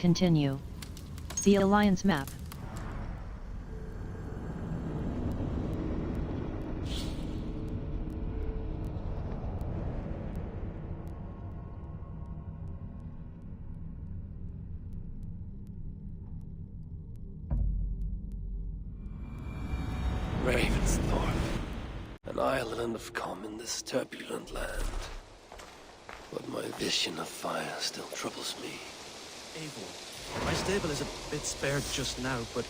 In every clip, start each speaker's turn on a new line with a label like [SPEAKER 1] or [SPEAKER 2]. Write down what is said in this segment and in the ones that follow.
[SPEAKER 1] Continue. See Alliance map.
[SPEAKER 2] Ravensthorpe, an island of calm in this turbulent land. But my vision of fire still troubles me.
[SPEAKER 3] Eivor, my stable is a bit spared just now, but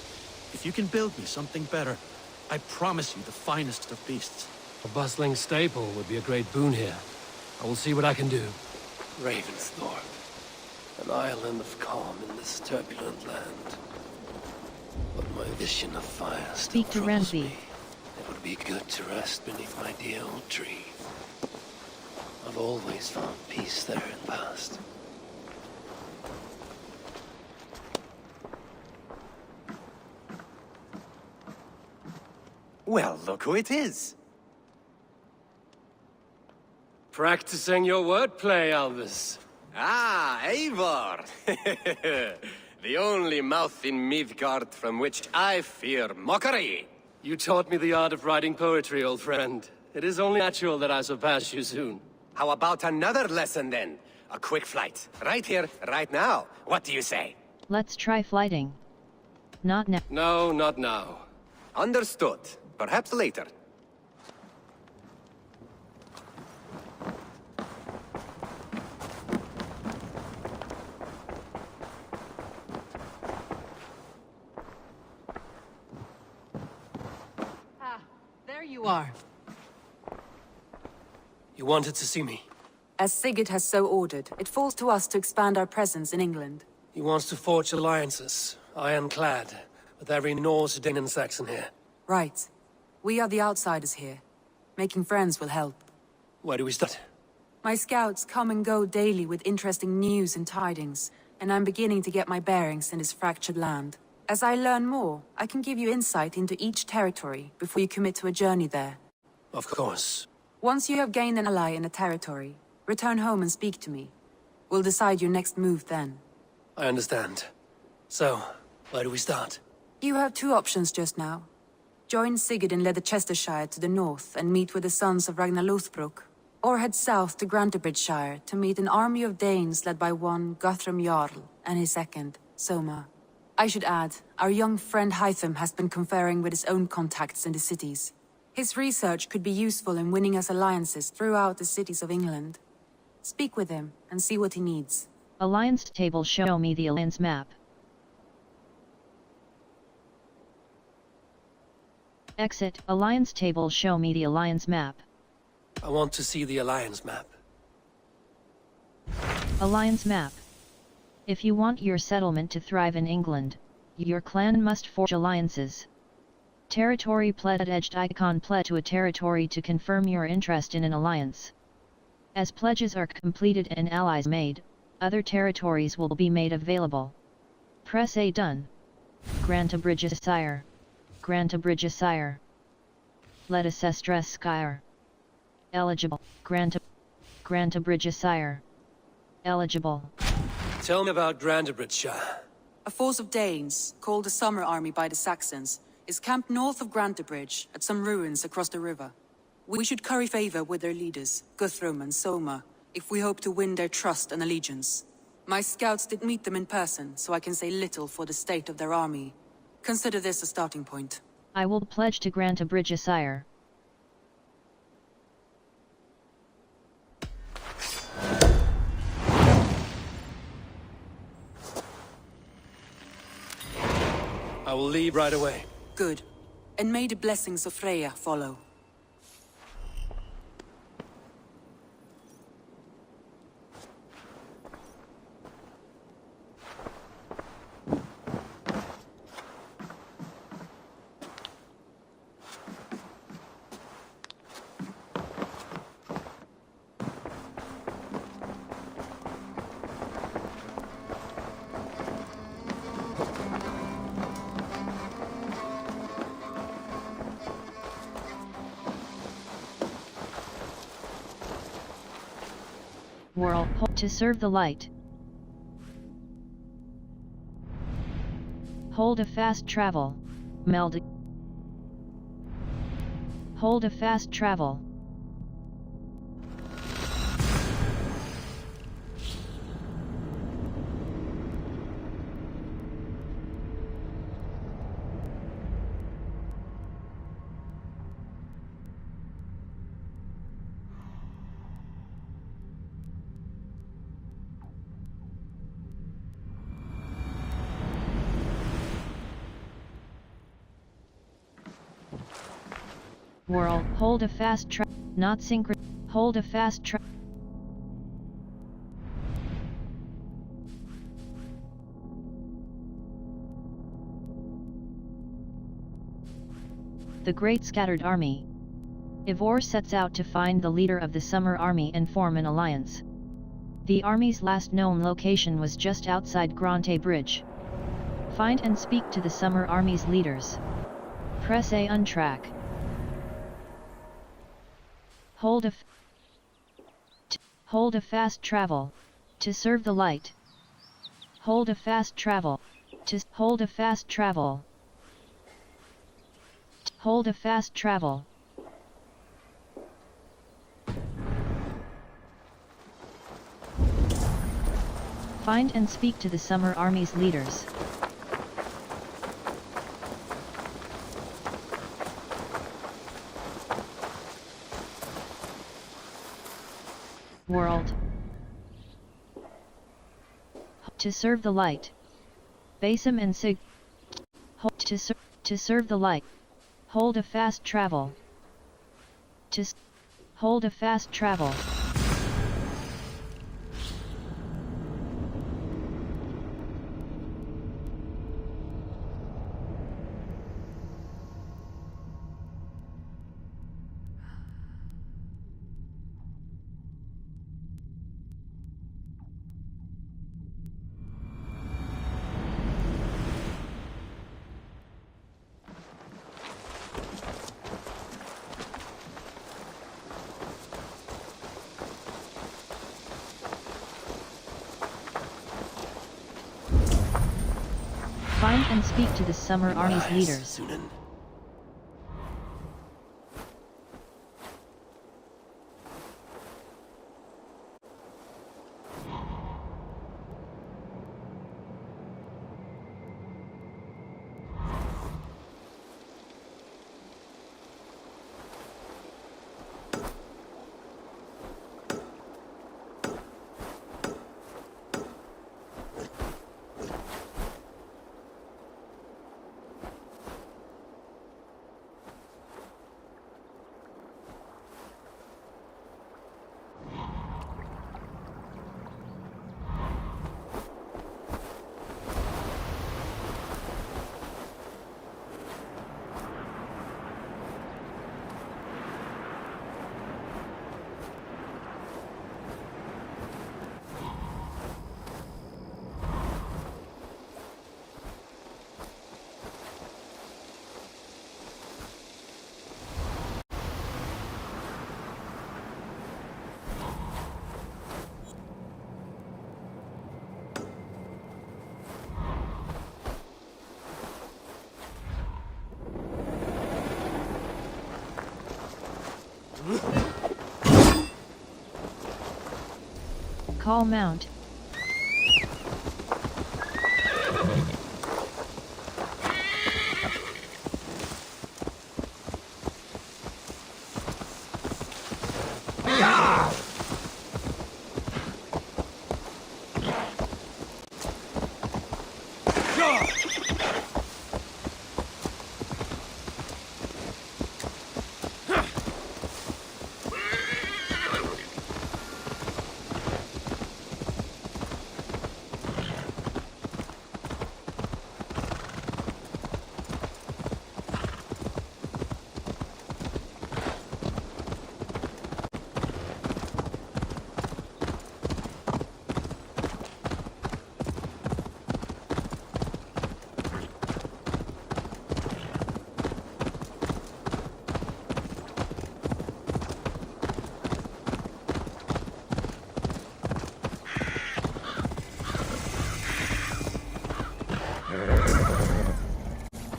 [SPEAKER 3] if you can build me something better, I promise you the finest of beasts.
[SPEAKER 4] A bustling stable would be a great boon here. I will see what I can do.
[SPEAKER 2] Ravensthorpe, an island of calm in this turbulent land. But my vision of fire still
[SPEAKER 1] Speak to
[SPEAKER 2] troubles
[SPEAKER 1] Randvi.
[SPEAKER 2] me. It would be good to rest beneath my dear old tree. I've always found peace there in the past.
[SPEAKER 5] Well, look who it is.
[SPEAKER 4] Practicing your wordplay, Alvis.
[SPEAKER 5] Ah, Eivor! The only mouth in Midgard from which I fear mockery.
[SPEAKER 4] You taught me the art of writing poetry, old friend. It is only natural that I surpass you soon.
[SPEAKER 5] How about another lesson then? A quick flight. Right here, right now. What do you say?
[SPEAKER 1] Let's try flighting. Not now.
[SPEAKER 4] No, not now.
[SPEAKER 5] Understood. Perhaps later.
[SPEAKER 6] There you are.
[SPEAKER 4] You wanted to see me.
[SPEAKER 6] As Sigurd has so ordered, it falls to us to expand our presence in England.
[SPEAKER 4] He wants to forge alliances, ironclad, with every Norse, Dane, and Saxon here.
[SPEAKER 6] Right. We are the outsiders here. Making friends will help.
[SPEAKER 4] Where do we start?
[SPEAKER 6] My scouts come and go daily with interesting news and tidings, and I'm beginning to get my bearings in this fractured land. As I learn more, I can give you insight into each territory before you commit to a journey there.
[SPEAKER 4] Of course.
[SPEAKER 6] Once you have gained an ally in a territory, return home and speak to me. We'll decide your next move then.
[SPEAKER 4] I understand. So, where do we start?
[SPEAKER 6] You have two options just now. Join Sigurd in Leicestershire to the north and meet with the sons of Ragnar Lothbrok, or head south to Grantebridgeshire to meet an army of Danes led by one Guthrum Jarl and his second, Soma. I should add, our young friend Hytham has been conferring with his own contacts in the cities. His research could be useful in winning us alliances throughout the cities of England. Speak with him and see what he needs.
[SPEAKER 1] Alliance table, show me the alliance map. Exit. Alliance table, show me the alliance map.
[SPEAKER 4] I want to see the alliance map.
[SPEAKER 1] Alliance map. If you want your settlement to thrive in England, your clan must forge alliances. Territory pledged, edged icon pledge to a territory to confirm your interest in an alliance. As pledges are completed and allies made, other territories will be made available. Press A. Done. Grantebridgeshire. Grantebridgeshire. Leicestershire. Eligible. Grantebridgeshire. Eligible.
[SPEAKER 4] Tell me about Grantebridgeshire.
[SPEAKER 6] A force of Danes, called the Summer Army by the Saxons, is camped north of Grantebridge at some ruins across the river. We should curry favor with their leaders, Guthrum and Soma, if we hope to win their trust and allegiance. My scouts did meet them in person, so I can say little for the state of their army. Consider this a starting point.
[SPEAKER 1] I will pledge to Grantebridgeshire.
[SPEAKER 4] I will leave right away.
[SPEAKER 6] Good. And may the blessings of Freya follow.
[SPEAKER 1] Whirl to serve the light. Hold a fast travel. Meld. Hold a fast travel. Whirl. Hold a fast track. Not synchro. Hold a fast track. The Great Scattered Army. Ivor sets out to find the leader of the Summer Army and form an alliance. The army's last known location was just outside Grante Bridge. Find and speak to the Summer Army's leaders. Press A untrack. Hold a fast travel. To serve the light. Hold a fast travel. To hold a fast travel. Hold a fast travel. Find and speak to the Summer Army's leaders. World. To serve the light. Basim and Sig. To serve the light. Hold a fast travel. Hold a fast travel. Find and speak to the Summer Army's leaders.
[SPEAKER 2] Sunan.
[SPEAKER 1] Call mount.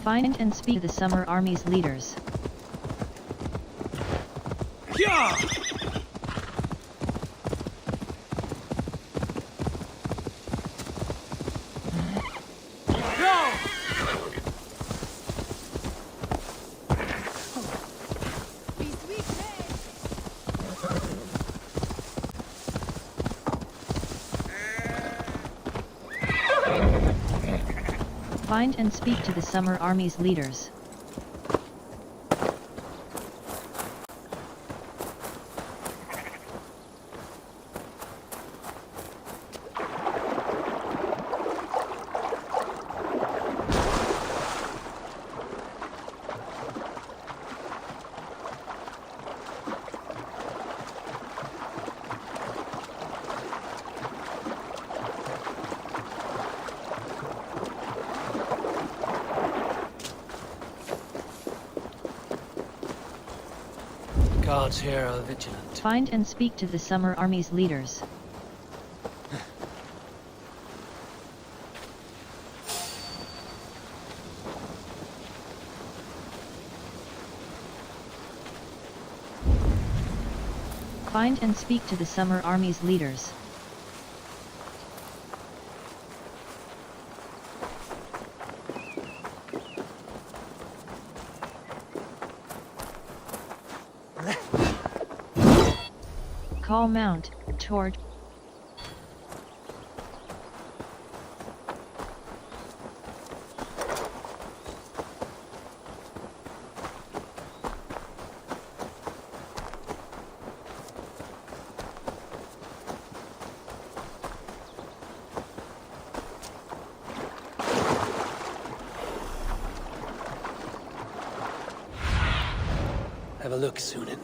[SPEAKER 1] Find and speak to the Summer Army's leaders.
[SPEAKER 3] Yeah!
[SPEAKER 1] Find and speak to the Summer Army's leaders.
[SPEAKER 4] Guards here are vigilant.
[SPEAKER 1] Find and speak to the Summer Army's leaders. Find and speak to the Summer Army's leaders. Call mount, toward.
[SPEAKER 4] Have a look, Sunan.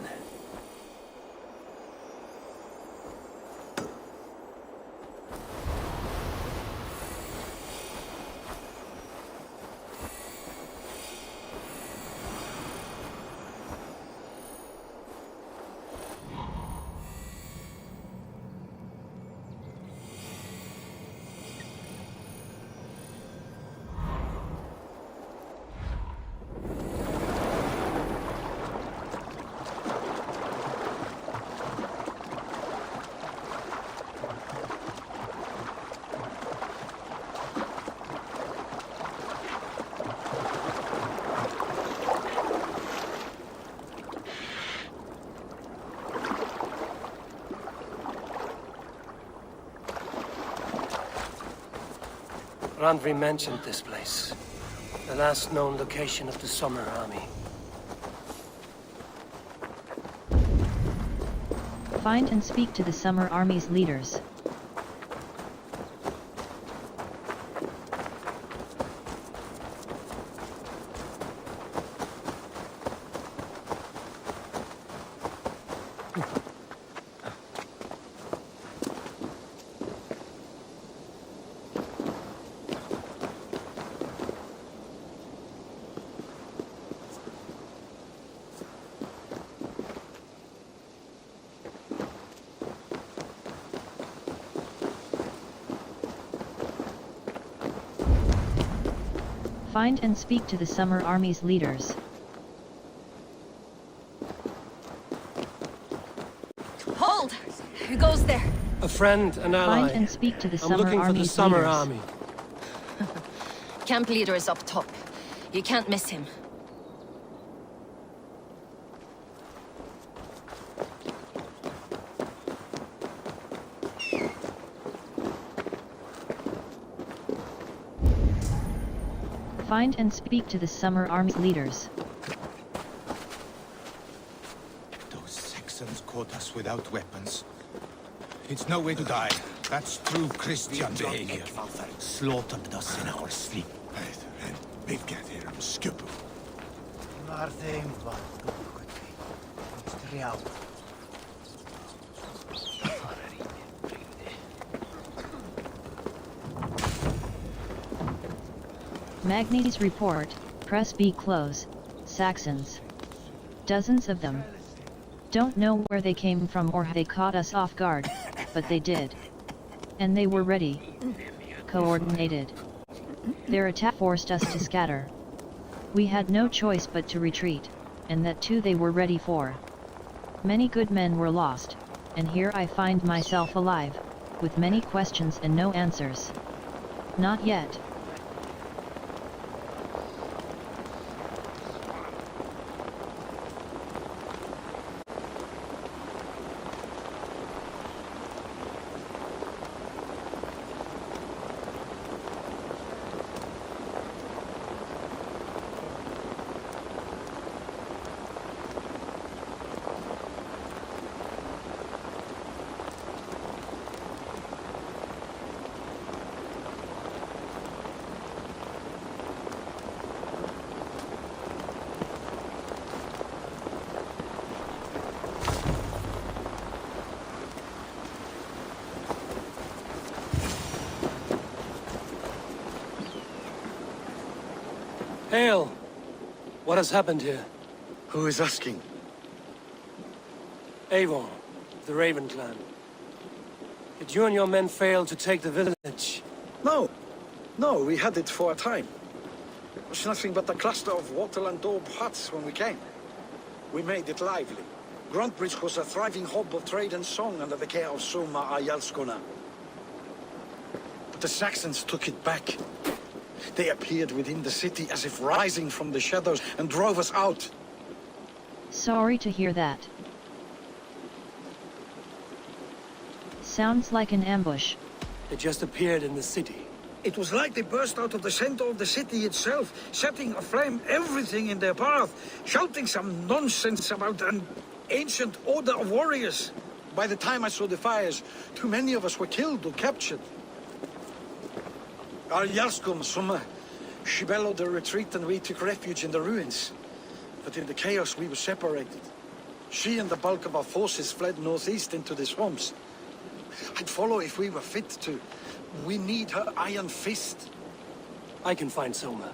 [SPEAKER 4] Randvi mentioned this place. The last known location of the Summer Army.
[SPEAKER 1] Find and speak to the Summer Army's leaders. Find and speak to the Summer Army's leaders.
[SPEAKER 7] Hold! Who goes there?
[SPEAKER 4] A friend, an ally.
[SPEAKER 1] Find and speak to the
[SPEAKER 4] I'm
[SPEAKER 1] Summer
[SPEAKER 4] looking for the
[SPEAKER 1] Army's
[SPEAKER 4] Summer
[SPEAKER 1] leaders.
[SPEAKER 4] Army.
[SPEAKER 7] Camp leader is up top. You can't miss him.
[SPEAKER 1] Find and speak to the Summer Army's leaders.
[SPEAKER 8] Those Saxons caught us without weapons. It's no way to die. That's true Christian behavior. Slaughtered us in our sleep.
[SPEAKER 1] Magni's report, press B close, Saxons. Dozens of them. Don't know where they came from or how they caught us off guard, but they did. And they were ready. Coordinated. Their attack forced us to scatter. We had no choice but to retreat, and that too they were ready for. Many good men were lost, and here I find myself alive, with many questions and no answers. Not yet.
[SPEAKER 4] Hail! What has happened here?
[SPEAKER 3] Who is asking?
[SPEAKER 4] Avon, the Raven clan. Did you and your men fail to take the village?
[SPEAKER 9] No. No, we had it for a time. It was nothing but a cluster of wattle and daub huts when we came. We made it lively. Gruntbridge was a thriving hub of trade and song under the care of Soma Ayalskona. But the Saxons took it back. They appeared within the city as if rising from the shadows and drove us out.
[SPEAKER 1] Sorry to hear that. Sounds like an ambush.
[SPEAKER 4] They just appeared in the city.
[SPEAKER 9] It was like they burst out of the center of the city itself, setting aflame everything in their path, shouting some nonsense about an ancient order of warriors. By the time I saw the fires, too many of us were killed or captured. Our Yarskum, she bellowed a retreat and we took refuge in the ruins. But in the chaos we were separated. She and the bulk of our forces fled northeast into the swamps. I'd follow if we were fit to. We need her iron fist.
[SPEAKER 4] I can find Soma.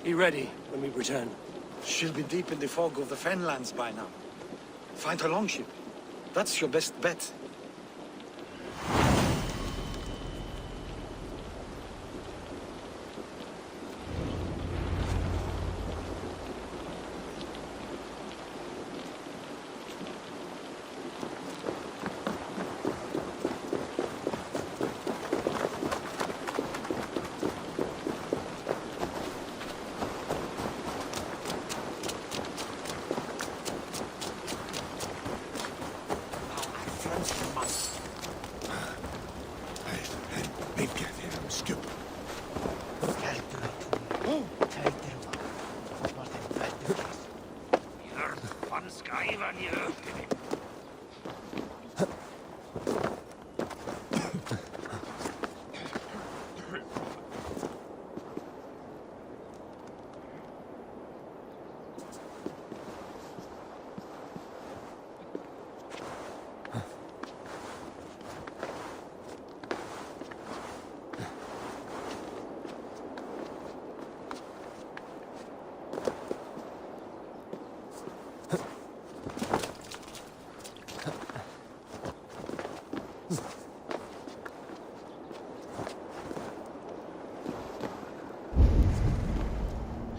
[SPEAKER 4] Be ready when we return.
[SPEAKER 9] She'll be deep in the fog of the Fenlands by now. Find her longship. That's your best bet.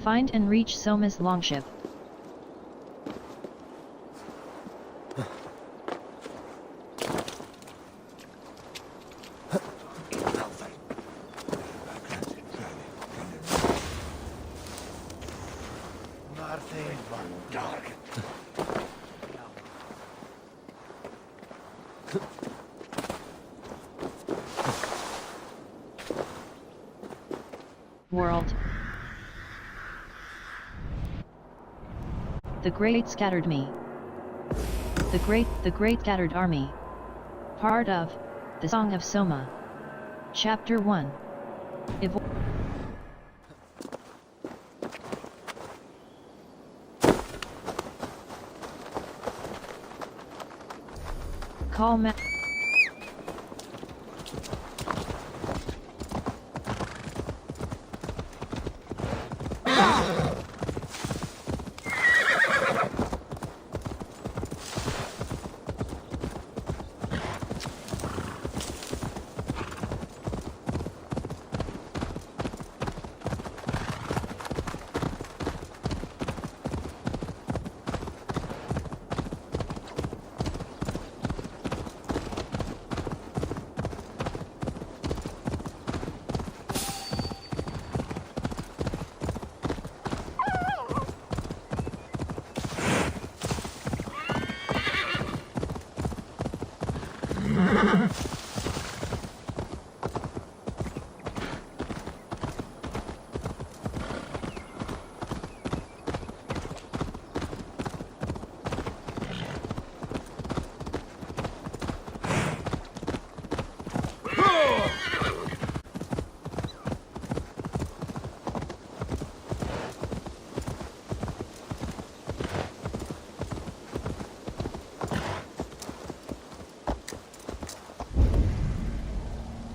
[SPEAKER 1] Find and reach Soma's longship. World. The great scattered me. The great scattered army. Part of the Song of Soma. Chapter 1. Call ma-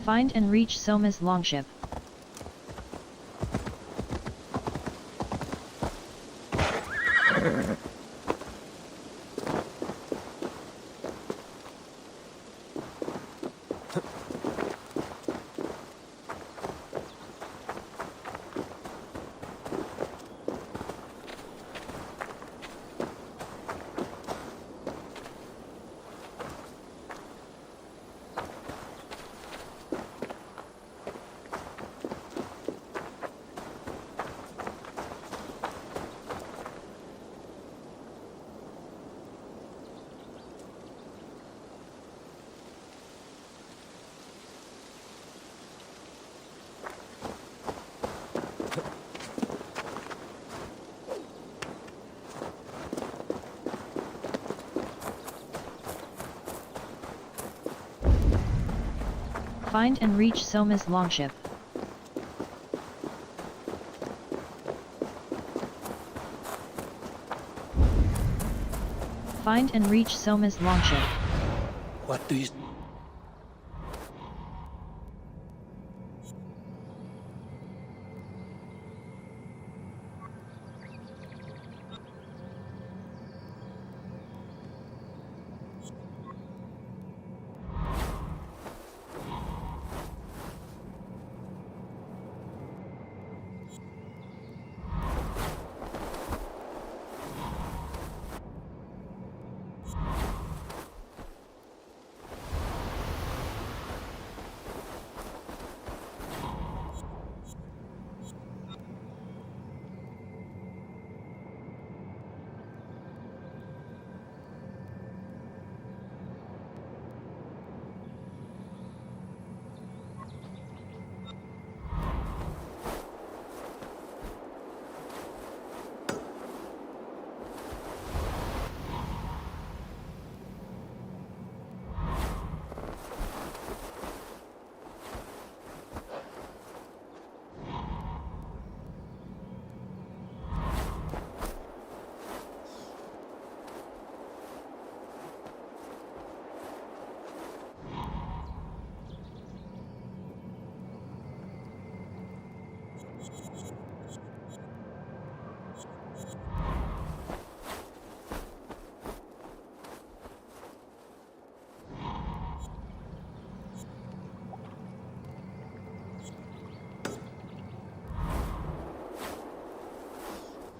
[SPEAKER 1] Find and reach Soma's longship. Find and reach Soma's longship. Find and reach Soma's longship.
[SPEAKER 2] What do you...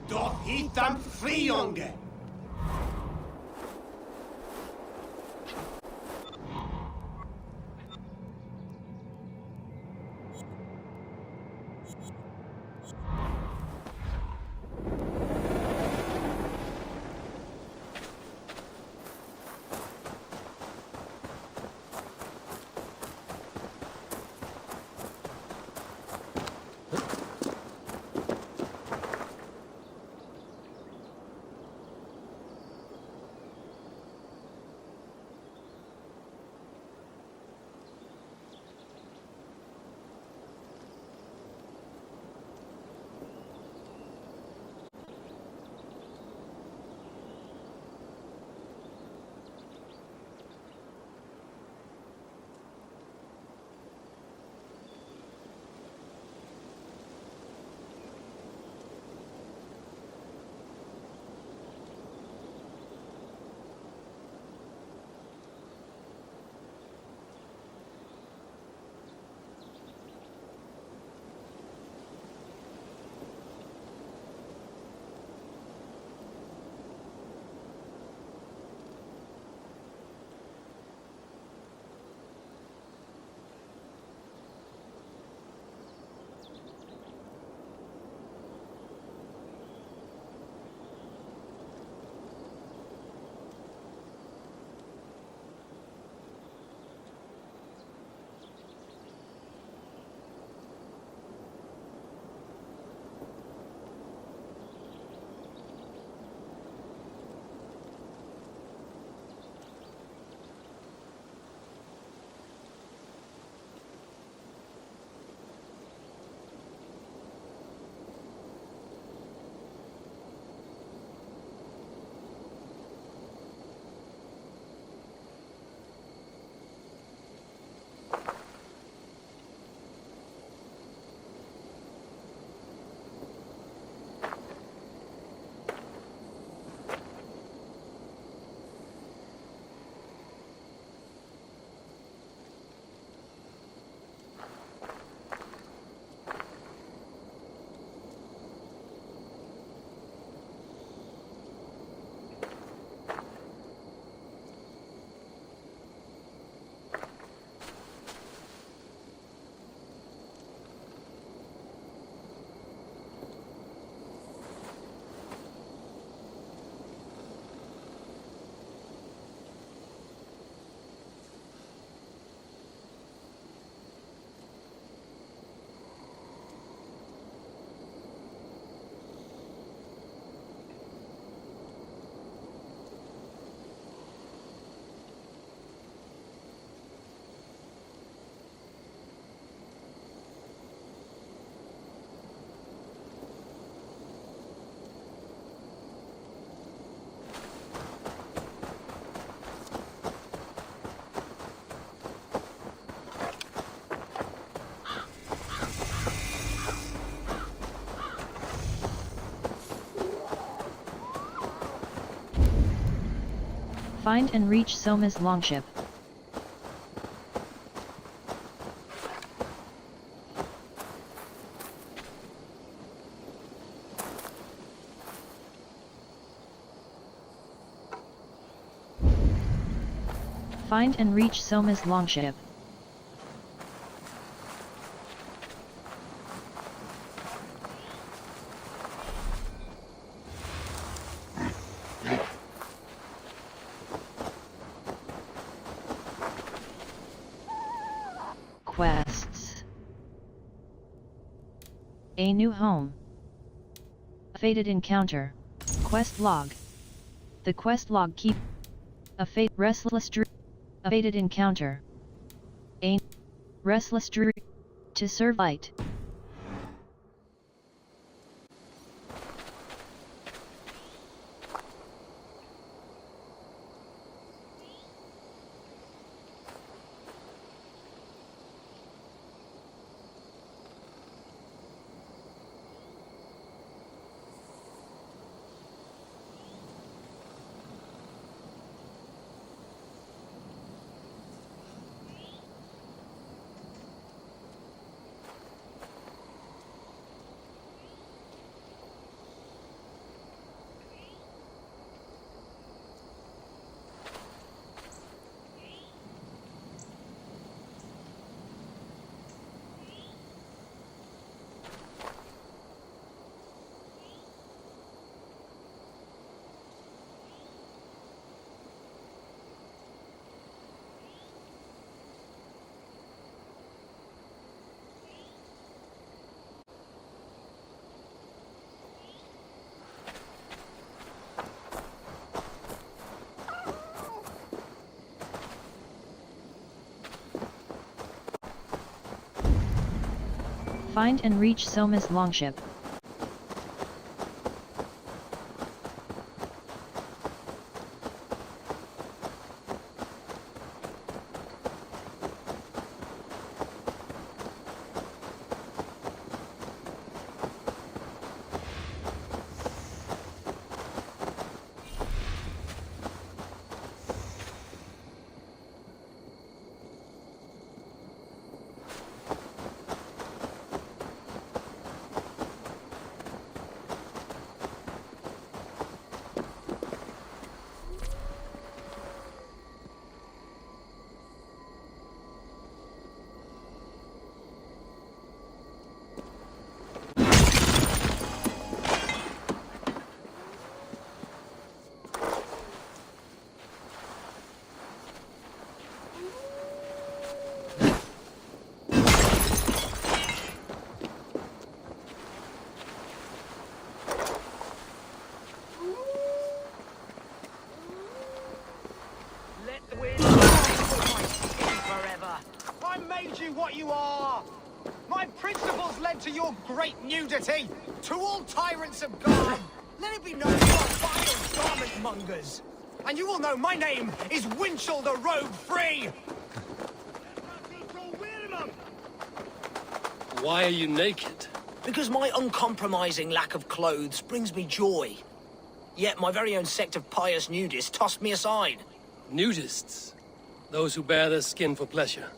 [SPEAKER 8] Doch hitam frijonge!
[SPEAKER 1] Find and reach Soma's longship. Find and reach Soma's longship. Quests. A new home. A fated encounter. Quest log. The quest log keep. A restless dream. A fated encounter. A restless dream. To serve light. Find and reach Soma's longship.
[SPEAKER 10] What you are! My principles led to your great nudity! To all tyrants of God, let it be known you are vile garment mongers! And you will know my name is Winchell the Rogue Free!
[SPEAKER 4] Why are you naked?
[SPEAKER 10] Because my uncompromising lack of clothes brings me joy. Yet my very own sect of pious nudists tossed me aside.
[SPEAKER 4] Nudists? Those who bare their skin for pleasure.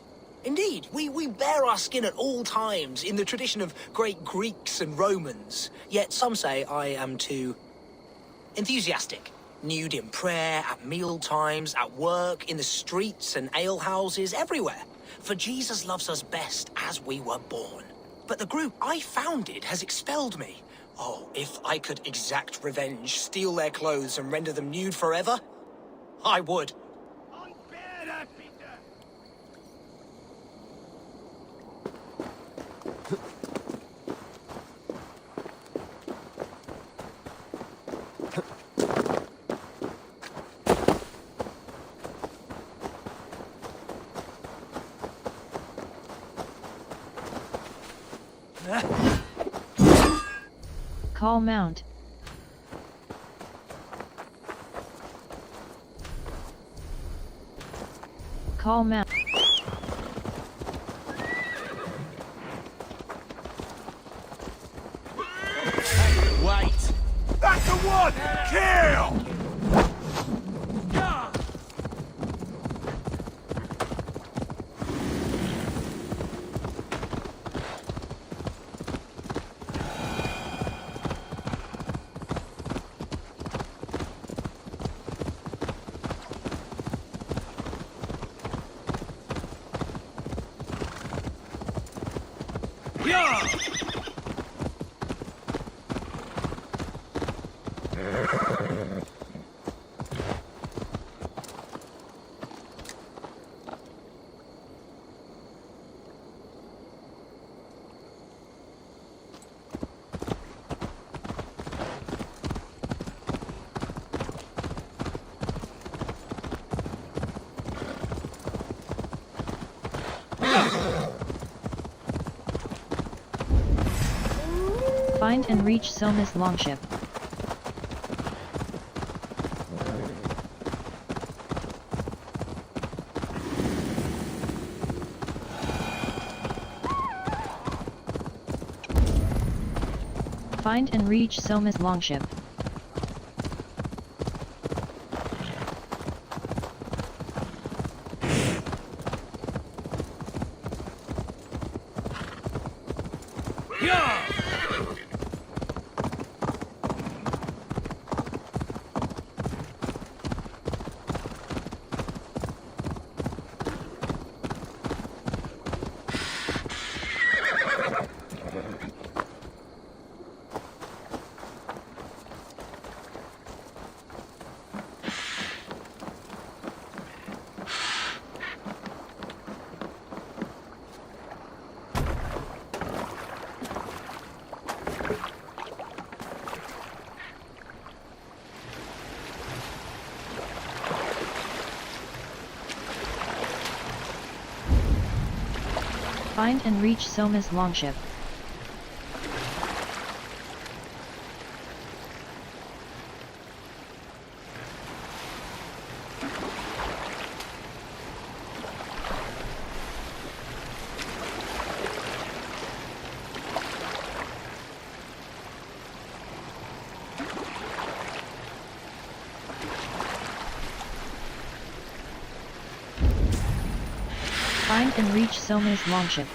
[SPEAKER 10] Indeed, we bare our skin at all times, in the tradition of great Greeks and Romans. Yet some say I am too enthusiastic. Nude in prayer, at meal times, at work, in the streets and alehouses, everywhere. For Jesus loves us best as we were born. But the group I founded has expelled me. Oh, if I could exact revenge, steal their clothes and render them nude forever, I would.
[SPEAKER 1] Call mount. Call mount.
[SPEAKER 8] Wait! That's the one! Kill!
[SPEAKER 1] Find and reach Soma's longship. Find and reach Soma's longship. Find and reach Soma's longship. Find and reach Soma's longship.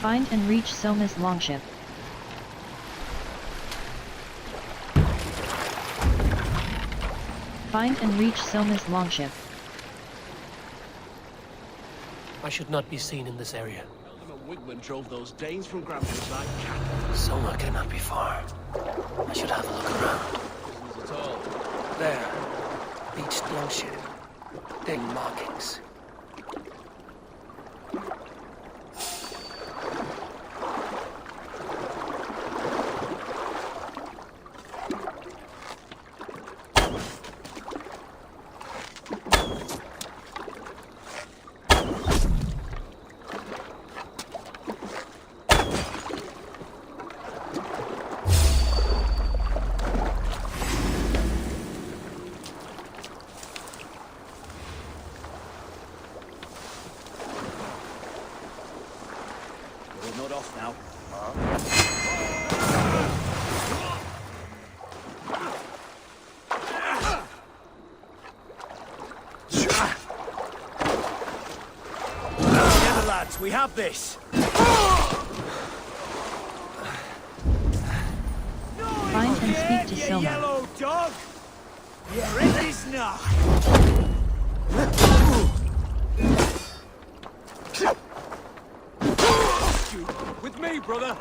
[SPEAKER 1] Find and reach Soma's longship. Find and reach Soma's longship.
[SPEAKER 4] I should not be seen in this area.
[SPEAKER 3] Wigman drove those Danes from Grandbridge like cattle.
[SPEAKER 2] Soma cannot be far. I should have a look around.
[SPEAKER 3] At all.
[SPEAKER 2] There. Beached longship. Dane markings.
[SPEAKER 3] Not off now. Together, lads, we have this.
[SPEAKER 1] Find and speak to Soma.
[SPEAKER 3] Yellow dog. You're in this now. With me, brother.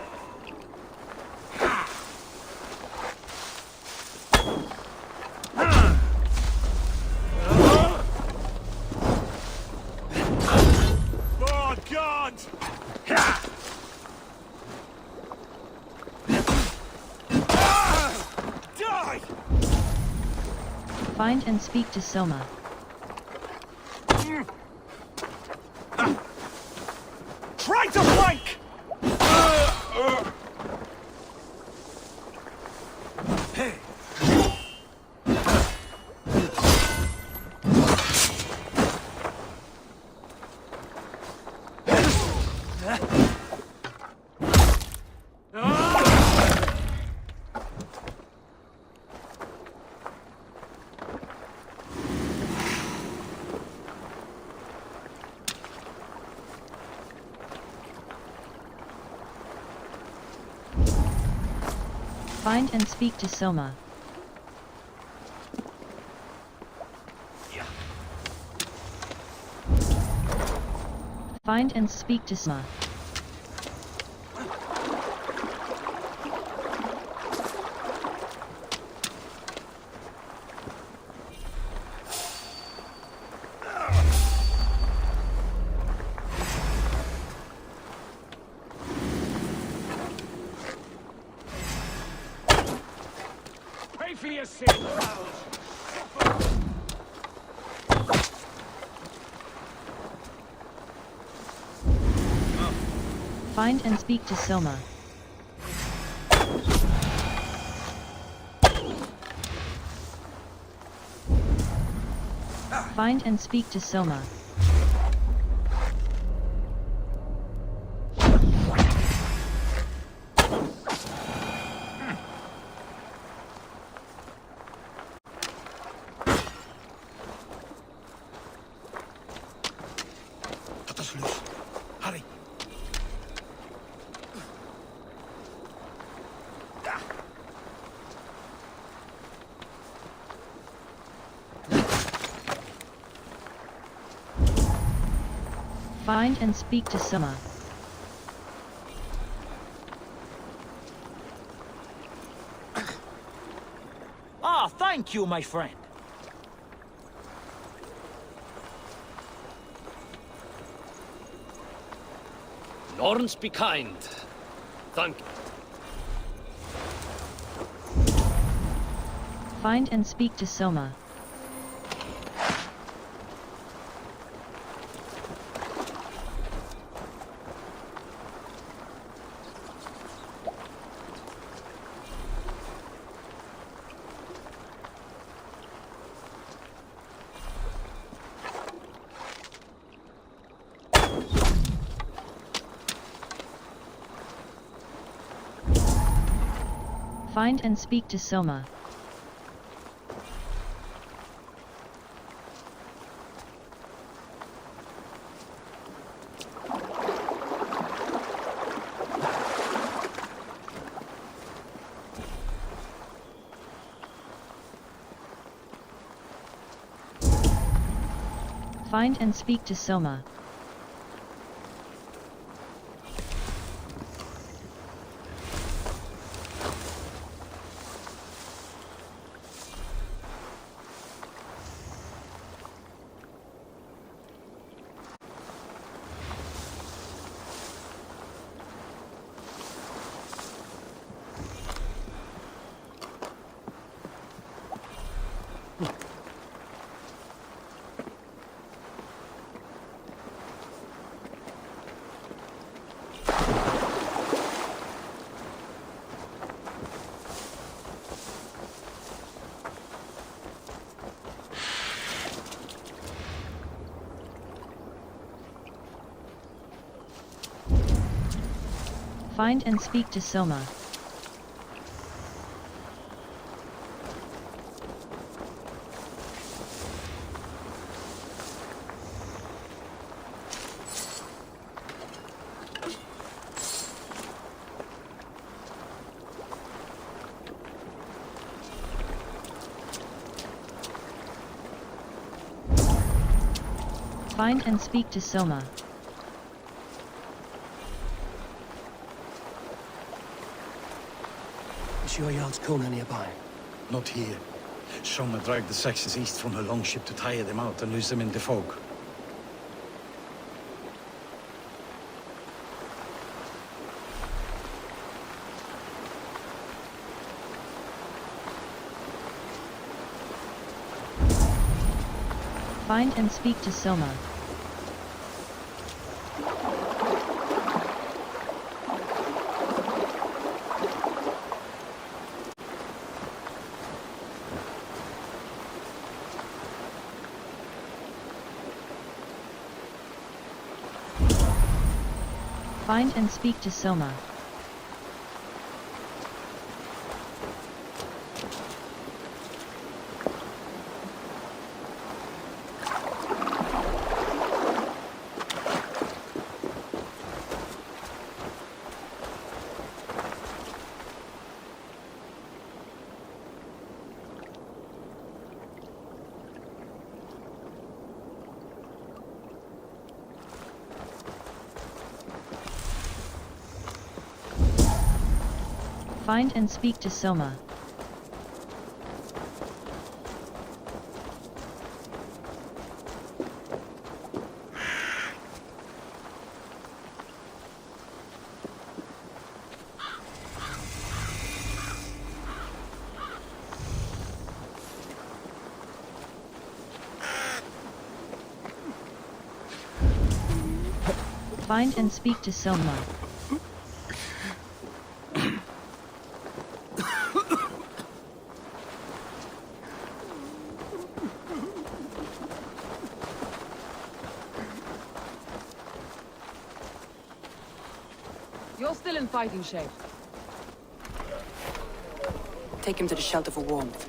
[SPEAKER 3] Oh, God! Die!
[SPEAKER 1] Find and speak to Soma.
[SPEAKER 3] Try to flank!
[SPEAKER 1] Find and speak to Soma. Find and speak to Soma.
[SPEAKER 11] Pay for your sins!
[SPEAKER 1] Find and speak to Soma. Find and speak to Soma.
[SPEAKER 8] Cut us loose. Hurry.
[SPEAKER 1] Find and speak to Soma.
[SPEAKER 11] Ah, thank you, my friend.
[SPEAKER 4] Lawrence, be kind. Thank you.
[SPEAKER 1] Find and speak to Soma. Find and speak to Soma. Find and speak to Soma. Find and speak to Soma. Find and speak to Soma.
[SPEAKER 2] Is your yard's Kona nearby?
[SPEAKER 9] Not here. Soma dragged the Saxons east from her longship to tire them out and lose them in the fog.
[SPEAKER 1] Find and speak to Soma. Find and speak to Soma. Find and speak to Soma. Find and speak to Soma.
[SPEAKER 6] You're still in fighting shape. Take him to the shelter for warmth.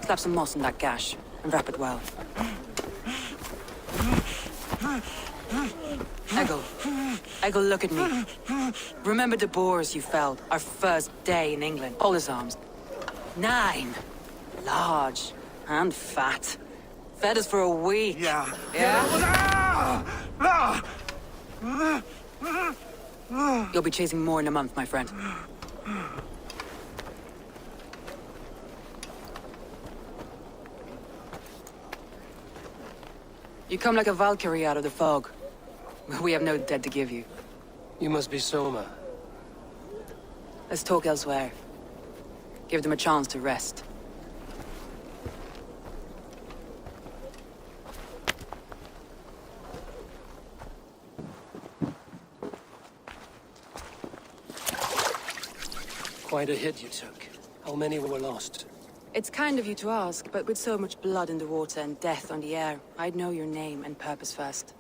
[SPEAKER 6] Slap some moss in that gash, and wrap it well. Eggle, look at me. Remember the boars you felled, our first day in England? All his arms. 9. Large. And fat. Fed us for a week.
[SPEAKER 8] Yeah.
[SPEAKER 6] You'll be chasing more in a month, my friend. You come like a Valkyrie out of the fog. We have no dead to give you.
[SPEAKER 4] You must be Soma.
[SPEAKER 6] Let's talk elsewhere. Give them a chance to rest.
[SPEAKER 4] Quite a hit you took. How many were lost?
[SPEAKER 6] It's kind of you to ask, but with so much blood in the water and death on the air, I'd know your name and purpose first.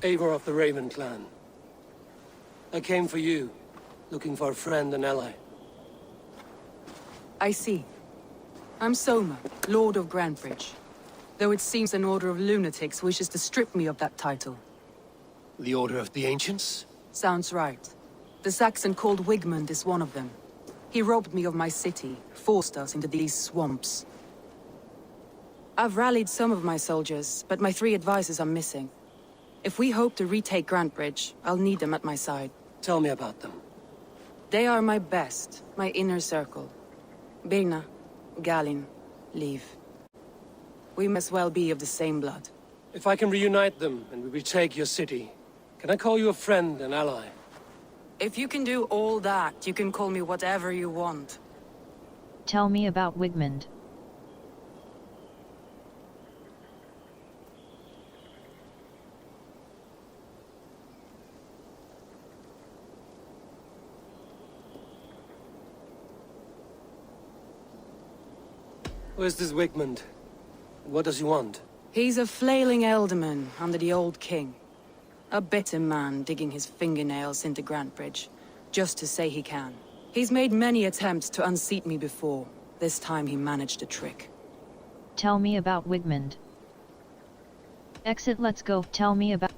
[SPEAKER 4] Eivor of the Raven clan. I came for you, looking for a friend and ally.
[SPEAKER 6] I see. I'm Soma, Lord of Grantebridge. Though it seems an order of lunatics wishes to strip me of that title.
[SPEAKER 4] The Order of the Ancients?
[SPEAKER 6] Sounds right. The Saxon called Wigmund is one of them. He robbed me of my city, forced us into these swamps. I've rallied some of my soldiers, but my 3 advisors are missing. If we hope to retake Grantebridge, I'll need them at my side.
[SPEAKER 4] Tell me about them.
[SPEAKER 6] They are my best, my inner circle. Birna, Galin, Liv. We must well be of the same blood.
[SPEAKER 4] If I can reunite them and we retake your city, can I call you a friend and ally?
[SPEAKER 6] If you can do all that, you can call me whatever you want.
[SPEAKER 1] Tell me about Wigmund.
[SPEAKER 4] Who is this Wigmund? What does he want?
[SPEAKER 6] He's a flailing elderman under the old king. A bitter man digging his fingernails into Grantebridge, just to say he can. He's made many attempts to unseat me before. This time he managed a trick.
[SPEAKER 1] Tell me about Wigmund. Exit, let's go. Tell me about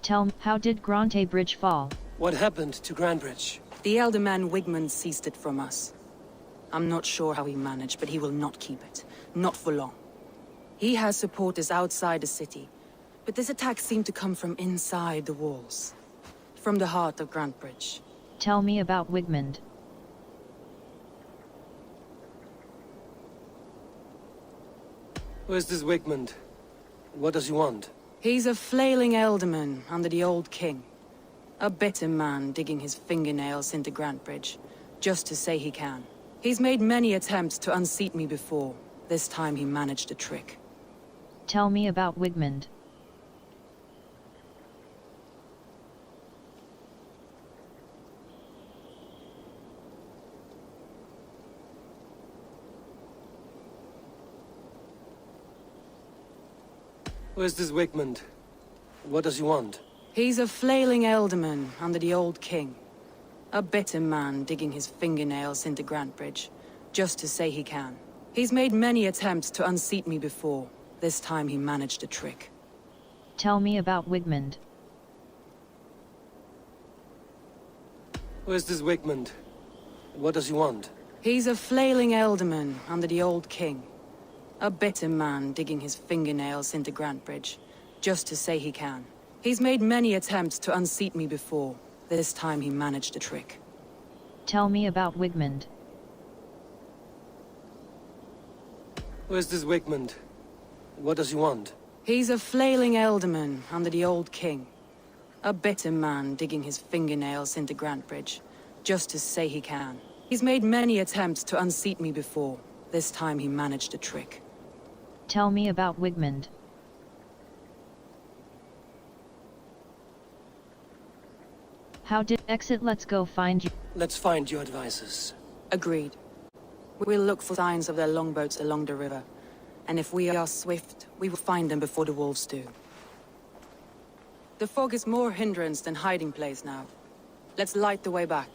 [SPEAKER 1] tell me, how did Grantebridge fall?
[SPEAKER 4] What happened to Grantebridge?
[SPEAKER 6] The elder man Wigmund seized it from us. I'm not sure how he managed, but he will not keep it. Not for long. He has supporters outside the city, but this attack seemed to come from inside the walls. From the heart of Grantebridge.
[SPEAKER 1] Tell me about Wigmund.
[SPEAKER 4] Who is this Wigmund? What does he want?
[SPEAKER 6] He's a flailing elderman under the old king. A bitter man digging his fingernails into Grantebridge, just to say he can. He's made many attempts to unseat me before. This time he managed a trick.
[SPEAKER 1] Tell me about Wigmund.
[SPEAKER 4] Who is this Wigmund? What does he want?
[SPEAKER 6] He's a flailing elderman under the old king. A bitter man digging his fingernails into Grantebridge, just to say he can. He's made many attempts to unseat me before. This time he managed a trick.
[SPEAKER 1] Tell me about Wigmund.
[SPEAKER 4] Who is this Wigmund? What does he want?
[SPEAKER 6] He's a flailing elderman under the old king. A bitter man digging his fingernails into Grantebridge, just to say he can. He's made many attempts to unseat me before. This time he managed the trick.
[SPEAKER 1] Tell me about Wigmund.
[SPEAKER 4] Where's this Wigmund? What does he want?
[SPEAKER 6] He's a flailing elderman under the old king. A bitter man digging his fingernails into Grantebridge, just to say he can. He's made many attempts to unseat me before. This time he managed the trick.
[SPEAKER 1] Tell me about Wigmund. How did exit? Let's go find you.
[SPEAKER 4] Let's find your advisors.
[SPEAKER 6] Agreed. We'll look for signs of their longboats along the river. And if we are swift, we will find them before the wolves do. The fog is more hindrance than hiding place now. Let's light the way back.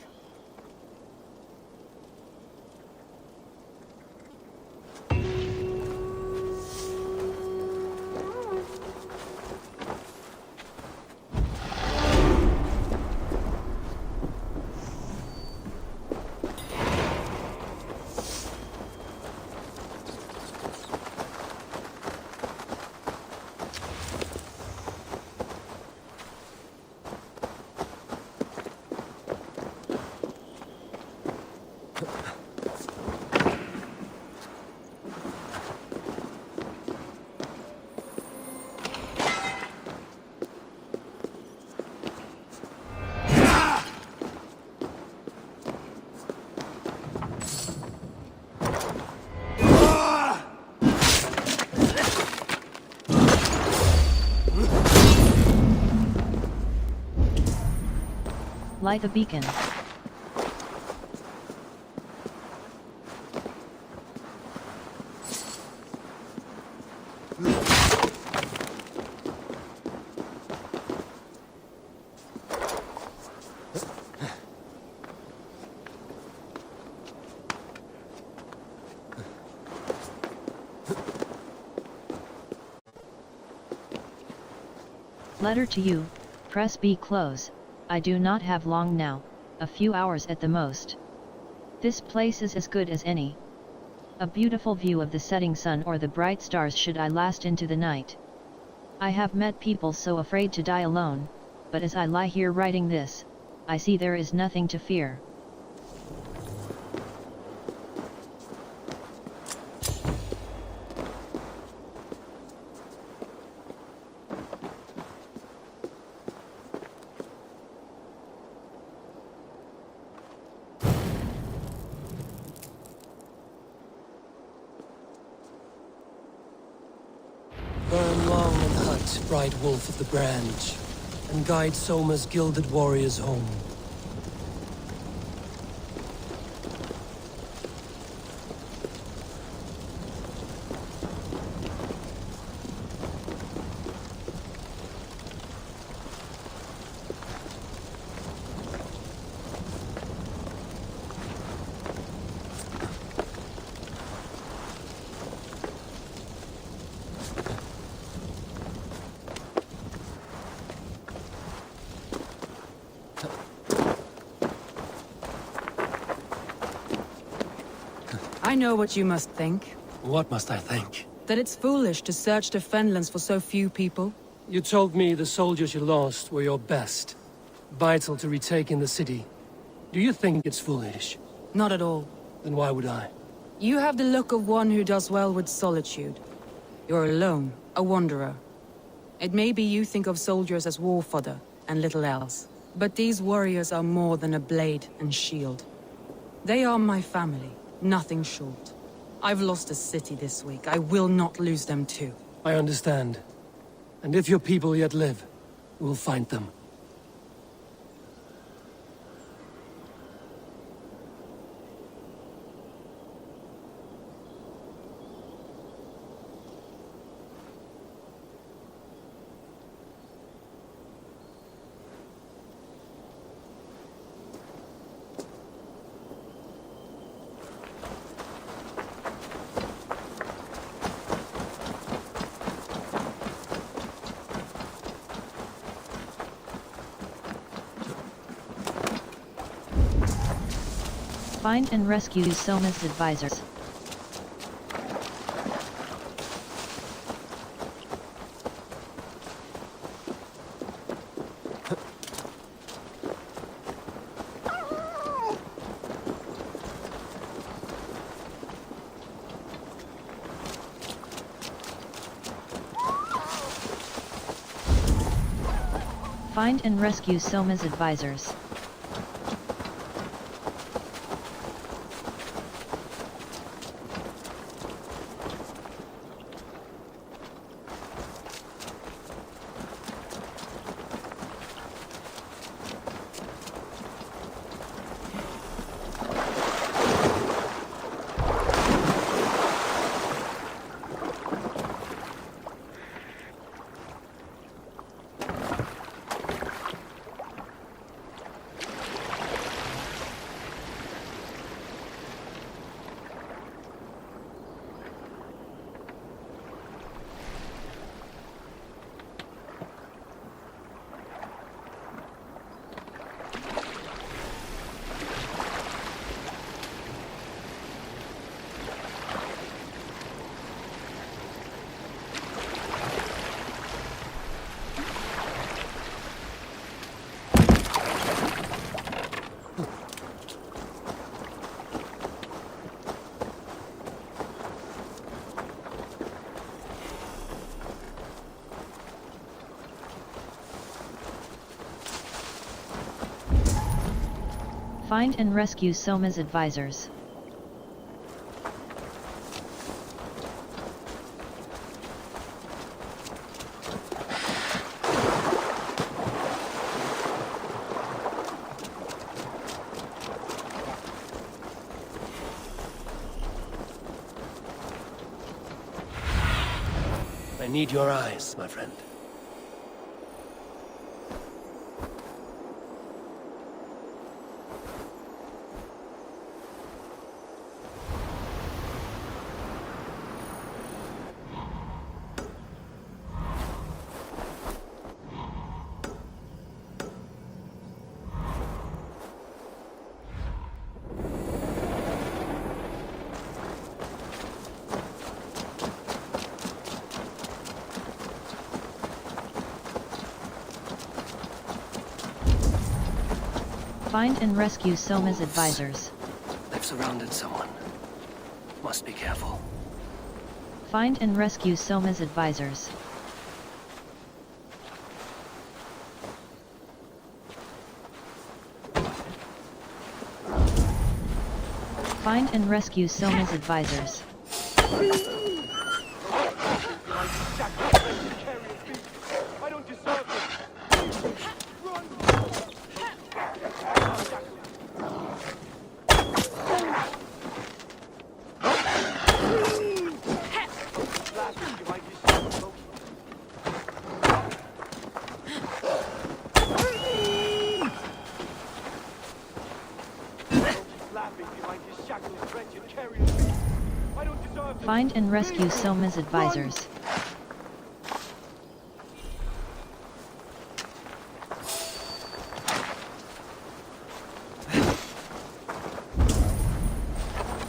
[SPEAKER 1] Light a beacon. Letter to you, press B close. I do not have long now, a few hours at the most. This place is as good as any. A beautiful view of the setting sun or the bright stars should I last into the night. I have met people so afraid to die alone, but as I lie here writing this, I see there is nothing to fear.
[SPEAKER 4] Burn long and hut, bright wolf of the branch, and guide Soma's gilded warriors home.
[SPEAKER 6] I know what you must think.
[SPEAKER 4] What must I think?
[SPEAKER 6] That it's foolish to search the Fenlands for so few people.
[SPEAKER 4] You told me the soldiers you lost were your best. Vital to retaking the city. Do you think it's foolish?
[SPEAKER 6] Not at all.
[SPEAKER 4] Then why would I?
[SPEAKER 6] You have the look of one who does well with solitude. You're alone, a wanderer. It may be you think of soldiers as war fodder, and little else. But these warriors are more than a blade and shield. They are my family, nothing short. I've lost a city this week. I will not lose them too.
[SPEAKER 4] I understand. And if your people yet live, we'll find them.
[SPEAKER 1] Find and rescue Soma's advisors. Find and rescue Soma's advisors. Find and rescue Soma's advisors.
[SPEAKER 2] I need your eyes, my friend.
[SPEAKER 1] Find and rescue Soma's advisors.
[SPEAKER 2] They've surrounded someone. Must be careful.
[SPEAKER 1] Find and rescue Soma's advisors. Find and rescue Soma's advisors.
[SPEAKER 11] I don't deserve this.
[SPEAKER 1] Find and rescue Soma's advisors.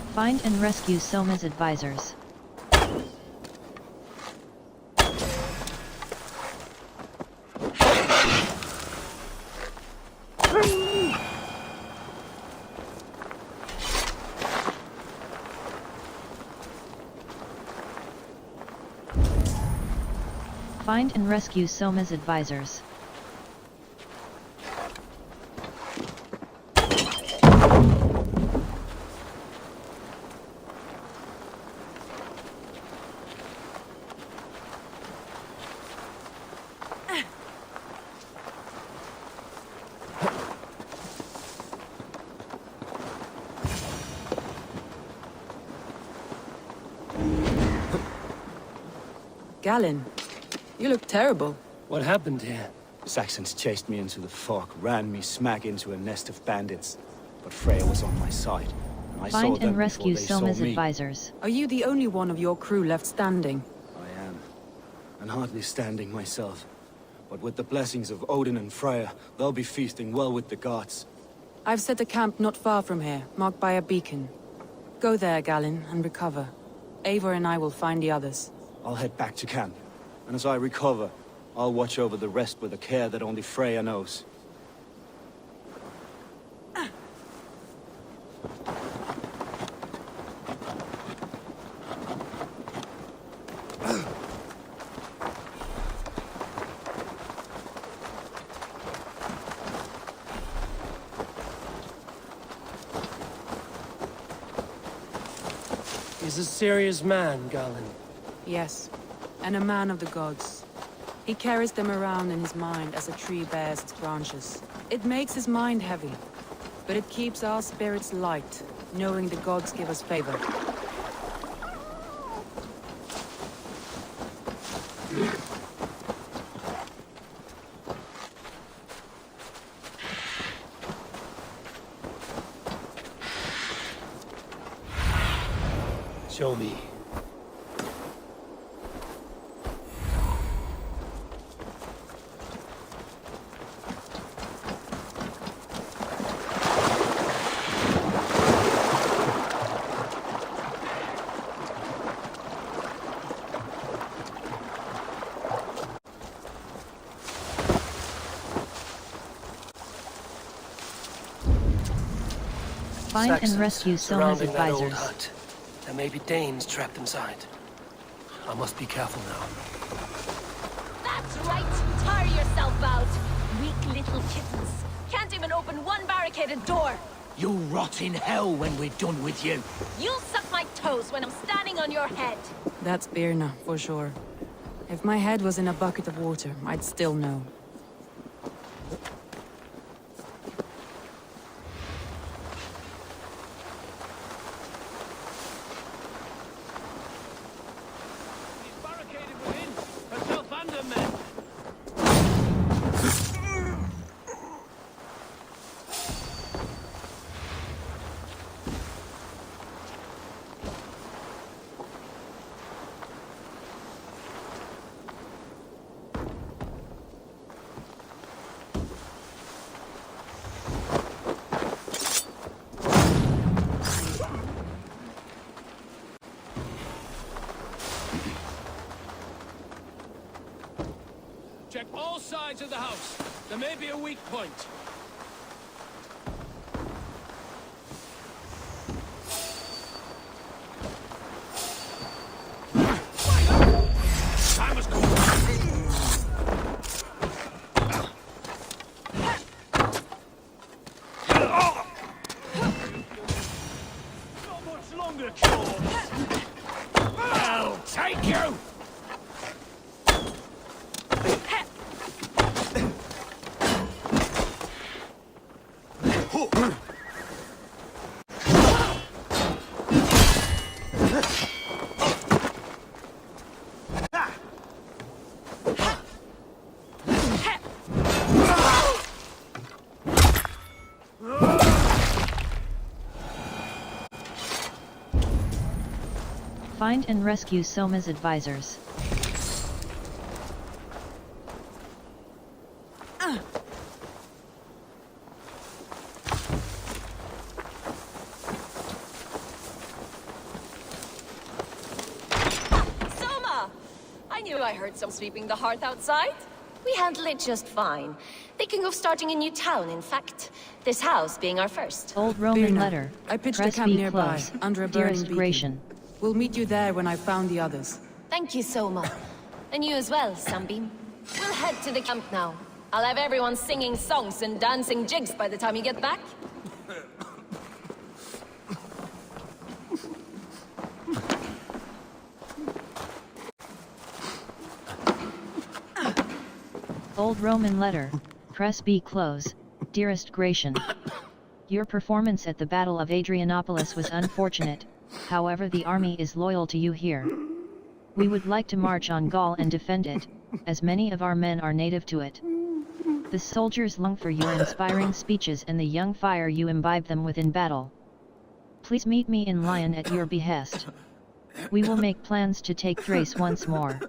[SPEAKER 1] Find and rescue Soma's advisors. Find and rescue Soma's advisors.
[SPEAKER 6] Galen, you look terrible.
[SPEAKER 4] What happened here?
[SPEAKER 3] The Saxons chased me into the fog, ran me smack into a nest of bandits. But Freya was on my side. And I saw
[SPEAKER 1] Find
[SPEAKER 3] them
[SPEAKER 1] and rescue
[SPEAKER 3] before they saw
[SPEAKER 1] Soma's
[SPEAKER 3] me.
[SPEAKER 1] advisors.
[SPEAKER 6] Are you the only one of your crew left standing?
[SPEAKER 3] I am. And hardly standing myself. But with the blessings of Odin and Freya, they'll be feasting well with the gods.
[SPEAKER 6] I've set a camp not far from here, marked by a beacon. Go there, Galen, and recover. Eivor and I will find the others.
[SPEAKER 3] I'll head back to camp. And as I recover, I'll watch over the rest with a care that only Freya knows.
[SPEAKER 4] He's a serious man, Galen.
[SPEAKER 6] Yes, and a man of the gods. He carries them around in his mind as a tree bears its branches. It makes his mind heavy, but it keeps our spirits light, knowing the gods give us favor.
[SPEAKER 4] Show me.
[SPEAKER 1] Find and
[SPEAKER 4] Saxons
[SPEAKER 1] rescue Soma's
[SPEAKER 4] surrounding that old
[SPEAKER 1] advisors.
[SPEAKER 4] hut. There may be Danes trapped inside. I must be careful now.
[SPEAKER 7] That's right! Tire yourself out! Weak little kittens. Can't even open one barricaded door!
[SPEAKER 10] You'll rot in hell when we're done with you.
[SPEAKER 7] You'll suck my toes when I'm standing on your head!
[SPEAKER 6] That's Birna, for sure. If my head was in a bucket of water, I'd still know.
[SPEAKER 11] He's barricaded within. Herself and her men. Check all sides of the house. There may be a weak point. Time has come. Not much longer, Claws. I'll take you!
[SPEAKER 1] Find and rescue Soma's advisors.
[SPEAKER 7] Soma! I knew I heard some sweeping the hearth outside. We handle it just fine. Thinking of starting a new town, in fact. This house being our first.
[SPEAKER 1] Old Roman
[SPEAKER 6] Birna,
[SPEAKER 1] letter.
[SPEAKER 6] I pitched a
[SPEAKER 1] Press
[SPEAKER 6] camp
[SPEAKER 1] B
[SPEAKER 6] nearby,
[SPEAKER 1] close.
[SPEAKER 6] under a burning
[SPEAKER 1] Dearest
[SPEAKER 6] beacon.
[SPEAKER 1] Gratian.
[SPEAKER 6] We'll meet you there when I've found the others.
[SPEAKER 7] Thank you, Soma. And you as well, Sunbeam. We'll head to the camp now. I'll have everyone singing songs and dancing jigs by the time you get back.
[SPEAKER 1] Old Roman letter. Press B close. Dearest Gratian. Your performance at the Battle of Adrianopolis was unfortunate, however the army is loyal to you here. We would like to march on Gaul and defend it, as many of our men are native to it. The soldiers long for your inspiring speeches and the young fire you imbibe them with in battle. Please meet me in Lyon at your behest. We will make plans to take Thrace once more.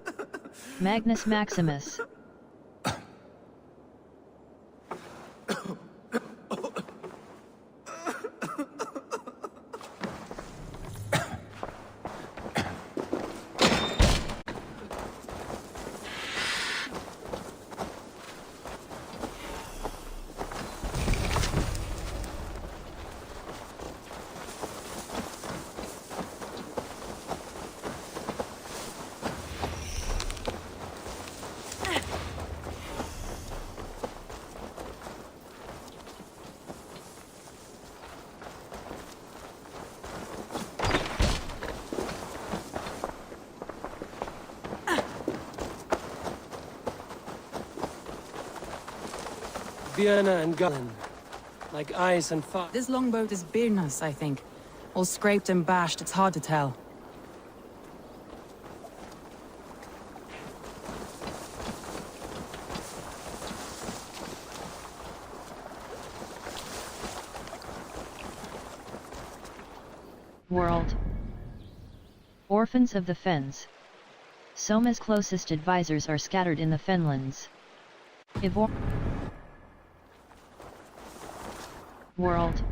[SPEAKER 1] Magnus Maximus.
[SPEAKER 4] Vienna and Galen. Like ice and fire.
[SPEAKER 6] This longboat is Birna's, I think. All scraped and bashed, it's hard to tell.
[SPEAKER 1] World. Orphans of the Fens. Soma's closest advisors are scattered in the Fenlands. Ivor. World.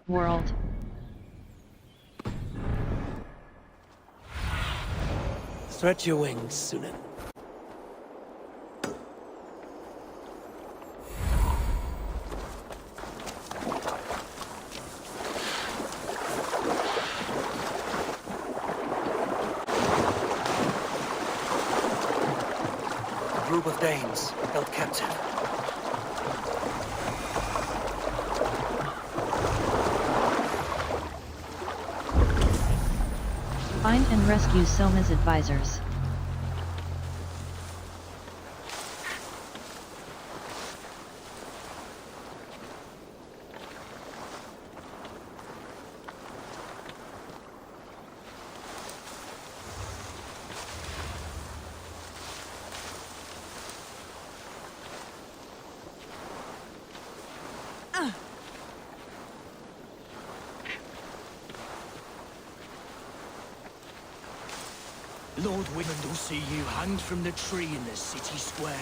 [SPEAKER 1] World.
[SPEAKER 4] Stretch your wings, Sunan.
[SPEAKER 12] A group of Danes held captive.
[SPEAKER 1] Find and rescue Soma's advisors.
[SPEAKER 3] Lord Wigmund will see you hanged from the tree in the city square.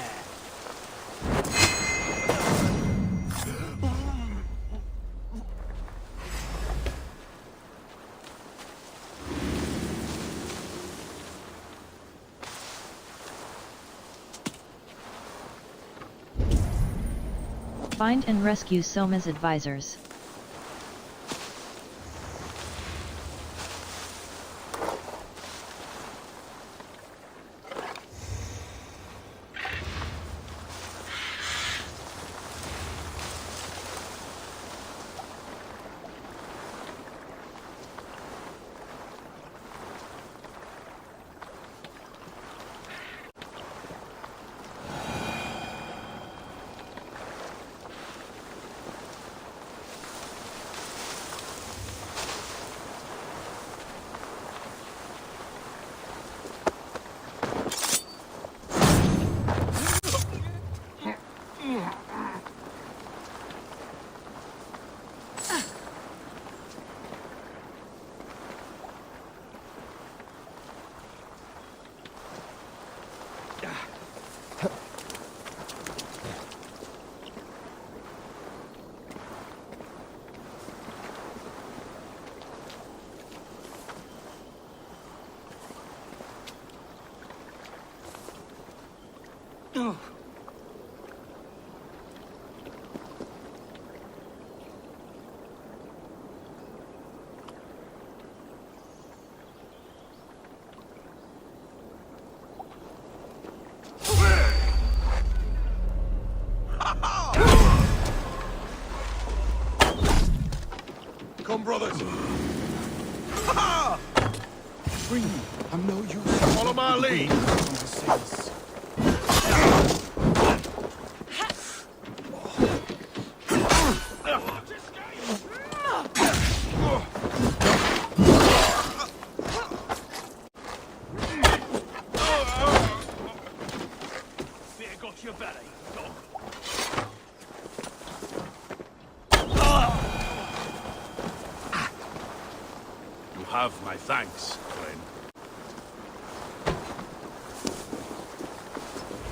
[SPEAKER 1] Find and rescue Soma's advisors.
[SPEAKER 8] Come, brothers! Free me. I'm no use. Follow my lead.
[SPEAKER 11] Fear got your belly, dog.
[SPEAKER 13] You have my thanks, friend.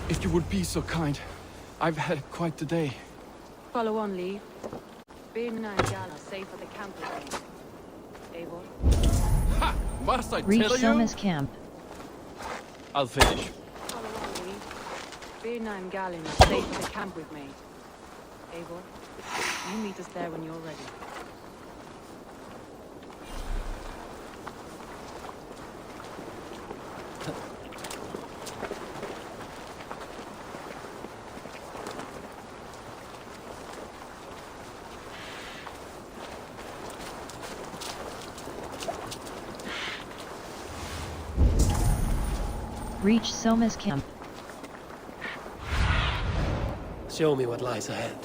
[SPEAKER 8] If you would be so kind. I've had quite the day.
[SPEAKER 6] Follow on, Lee. Birna and Gal are safe at the camp with me. Eivor?
[SPEAKER 13] Ha! Must I
[SPEAKER 1] Reach
[SPEAKER 13] tell you?
[SPEAKER 1] Soma's camp.
[SPEAKER 13] I'll finish.
[SPEAKER 6] Follow on, Lee. Birna and Galen are safe at the camp with me. Eivor, you meet us there when you're ready.
[SPEAKER 1] Reach Soma's camp.
[SPEAKER 4] Show me what lies ahead.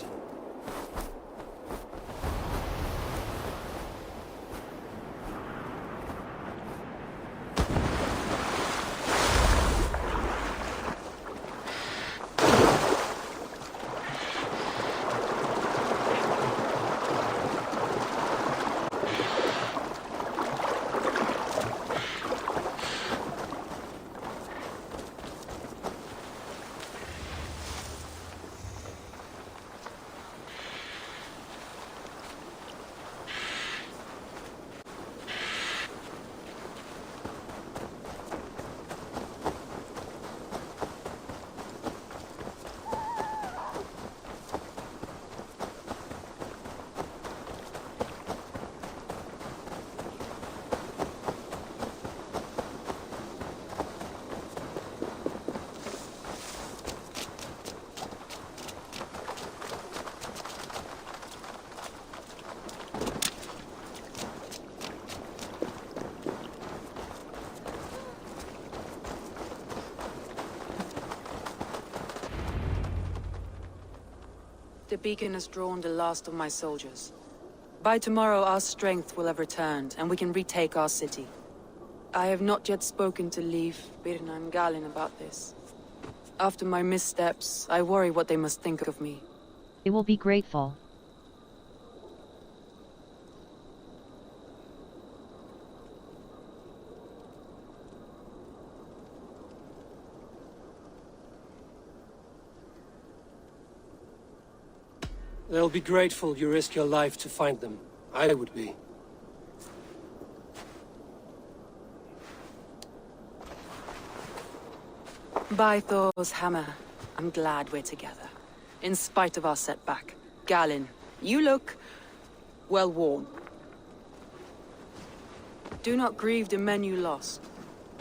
[SPEAKER 6] The beacon has drawn the last of my soldiers. By tomorrow our strength will have returned, and we can retake our city. I have not yet spoken to Leif, Birna and Galin about this. After my missteps, I worry what they must think of me.
[SPEAKER 1] They will be grateful.
[SPEAKER 4] They'll be grateful you risked your life to find them. I would be.
[SPEAKER 6] By Thor's hammer, I'm glad we're together. In spite of our setback. Galin, you look well worn. Do not grieve the men you lost.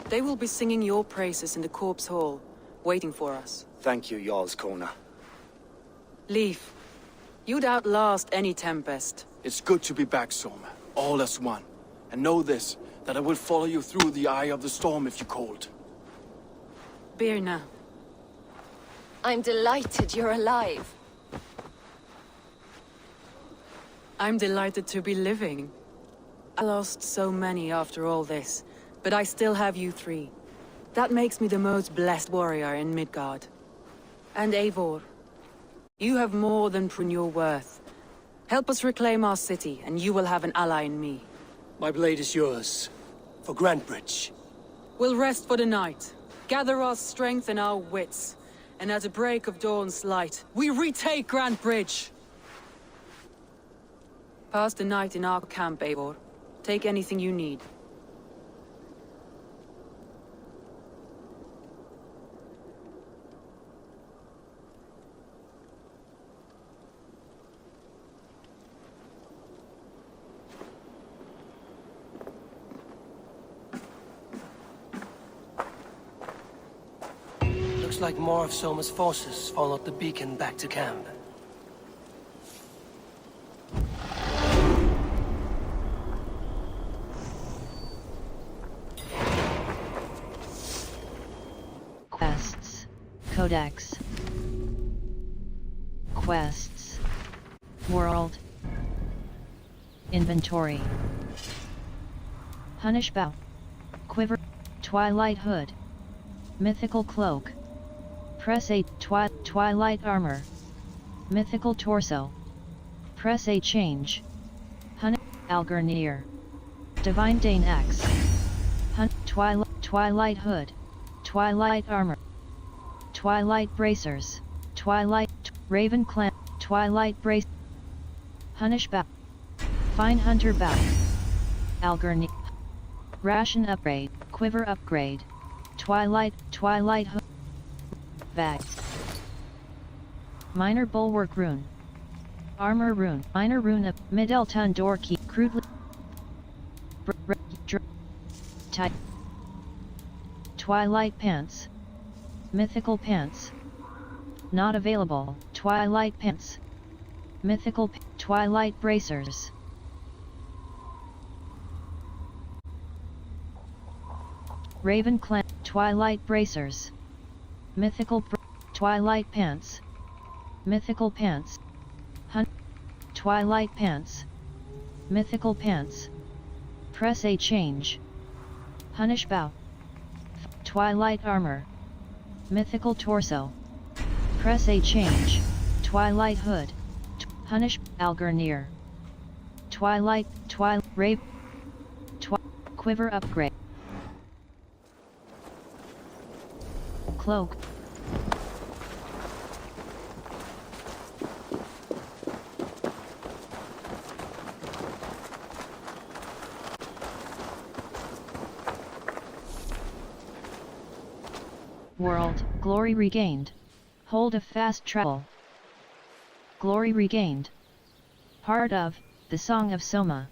[SPEAKER 6] They will be singing your praises in the Corpse Hall, waiting for us.
[SPEAKER 14] Thank you, Jarl's Kona.
[SPEAKER 6] Leif, you'd outlast any tempest.
[SPEAKER 15] It's good to be back, Soma. All as one. And know this, that I will follow you through the eye of the storm if you called.
[SPEAKER 6] Birna.
[SPEAKER 7] I'm delighted you're alive.
[SPEAKER 6] I'm delighted to be living. I lost so many after all this, but I still have you three. That makes me the most blessed warrior in Midgard. And Eivor, you have more than proven your worth. Help us reclaim our city, and you will have an ally in me.
[SPEAKER 4] My blade is yours. For Grantebridge.
[SPEAKER 6] We'll rest for the night. Gather our strength and our wits. And at the break of dawn's light, we retake Grantebridge! Pass the night in our camp, Eivor. Take anything you need.
[SPEAKER 4] Looks like more of Soma's forces followed the beacon back to camp.
[SPEAKER 1] Quests. Codex. Quests. World. Inventory. Punish Bow. Quiver. Twilight Hood. Mythical Cloak. Press A. Twilight Armor. Mythical Torso. Press A. Change. Hun. Algernir. Divine Dane X. Hun. Twilight Hood. Twilight Armor. Twilight Bracers. Twilight. Raven Clan. Twilight Brace. Punish Bow. Fine Hunter Bow. Algernir. Ration Upgrade. Quiver Upgrade. Twilight Hood. Bag. Minor Bulwark Rune. Armor Rune. Minor Rune of Midelton Door Key. Crudely. Type. Twilight Pants. Mythical Pants. Not available. Twilight Pants. Mythical Twilight Raven Clan, Twilight Bracers. Mythical Twilight Pants. Mythical Pants. Hunt. Twilight Pants. Mythical Pants. Press A change. Punish Bow. Twilight Armor. Mythical Torso. Press A change. Twilight Hood. Punish Algernir. Twilight Rape. Quiver upgrade. Cloak. World, glory regained. Hold of fast travel. Glory regained. Part of, the Song of Soma.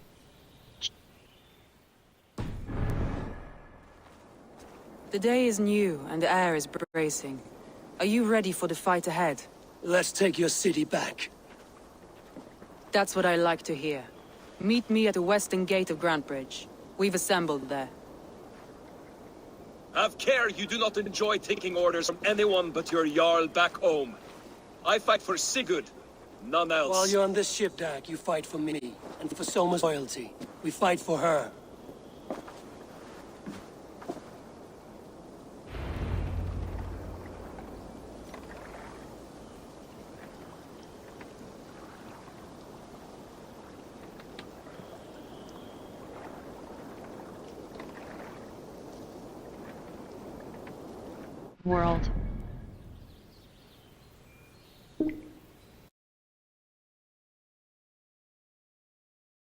[SPEAKER 6] The day is new and the air is bracing. Are you ready for the fight ahead?
[SPEAKER 4] Let's take your city back.
[SPEAKER 6] That's what I like to hear. Meet me at the western gate of Grantebridge. We've assembled there.
[SPEAKER 14] Have care you do not enjoy taking orders from anyone but your Jarl back home. I fight for Sigurd, none else.
[SPEAKER 4] While you're on this ship, Dak, you fight for me, and for Soma's loyalty. We fight for her.
[SPEAKER 1] World,